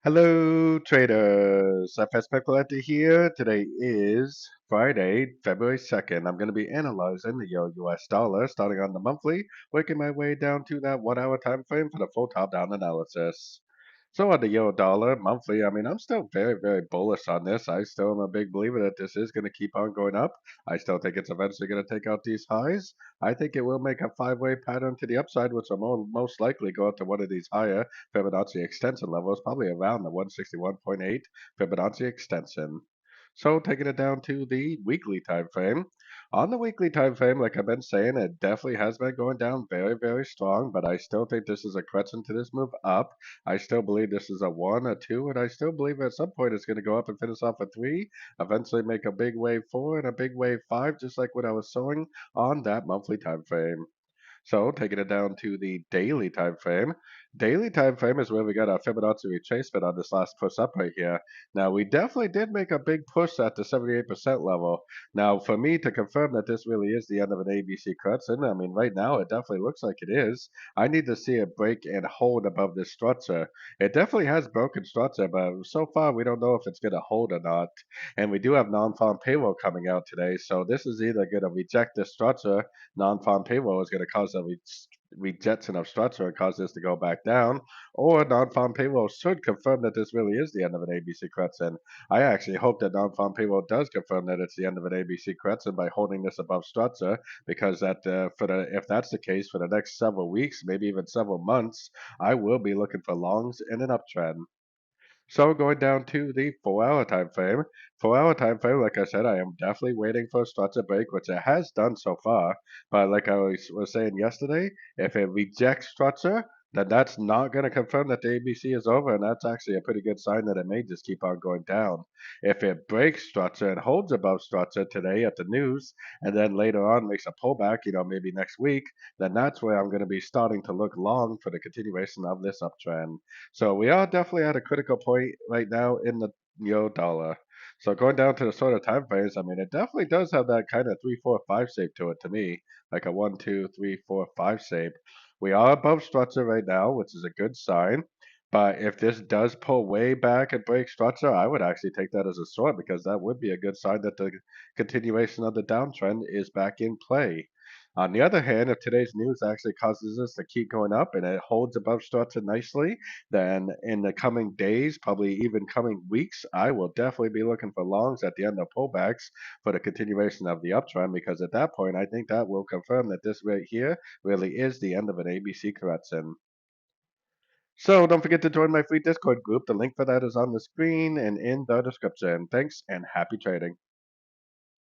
Hello, traders. FX Pip Collector here. Today is Friday, February 2nd. I'm going to be analyzing the US dollar starting on the monthly, working my way down to that 1 hour time frame for the full top down analysis. So on the euro dollar monthly, I'm still very, very bullish on this. I still am a big believer that this is going to keep on going up. I still think it's eventually going to take out these highs. I think it will make a five-way pattern to the upside, which will most likely go up to one of these higher Fibonacci extension levels, probably around the 161.8 Fibonacci extension. So taking it down to the weekly time frame. On the weekly time frame, like I've been saying, it definitely has been going down very, very strong, but I still think this is a crescent to this move up. I still believe this is a one, a two, and I still believe at some point it's going to go up and finish off a three, eventually make a big wave four and a big wave five, just like what I was showing on that monthly time frame. So taking it down to the daily time frame. Daily time frame is where we got our Fibonacci retracement on this last push up right here. Now we definitely did make a big push at the 78% level. Now for me to confirm that this really is the end of an ABC crescent, right now it definitely looks like it is. I need to see it break and hold above this structure. It definitely has broken structure, but so far we don't know if it's going to hold or not. And we do have non-farm payroll coming out today, so this is either going to reject this structure. Non-farm payroll is going to cause a rejection of structure and cause this to go back down, or non-farm payroll should confirm that this really is the end of an ABC crescent. I actually hope that non-farm payroll does confirm that it's the end of an ABC crescent by holding this above structure, because if that's the case for the next several weeks, maybe even several months, I will be looking for longs in an uptrend. So going down to the 4 hour time frame. 4 hour time frame, like I said, I am definitely waiting for a structure break, which it has done so far. But like I was saying yesterday, if it rejects structure, then that's not going to confirm that the ABC is over, and that's actually a pretty good sign that it may just keep on going down. If it breaks structure and holds above structure today at the news, and then later on makes a pullback, maybe next week, then that's where I'm going to be starting to look long for the continuation of this uptrend. So we are definitely at a critical point right now in the euro dollar. So going down to the sort of time frames, it definitely does have that kind of 3, 4, 5 shape to it to me, like a 1, 2, 3, 4, 5 shape. We are above structure right now, which is a good sign. But if this does pull way back and break structure, I would actually take that as a short, because that would be a good sign that the continuation of the downtrend is back in play. On the other hand, if today's news actually causes us to keep going up and it holds above structure nicely, then in the coming days, probably even coming weeks, I will definitely be looking for longs at the end of pullbacks for the continuation of the uptrend, because at that point, I think that will confirm that this right here really is the end of an ABC correction. So don't forget to join my free Discord group. The link for that is on the screen and in the description. Thanks and happy trading.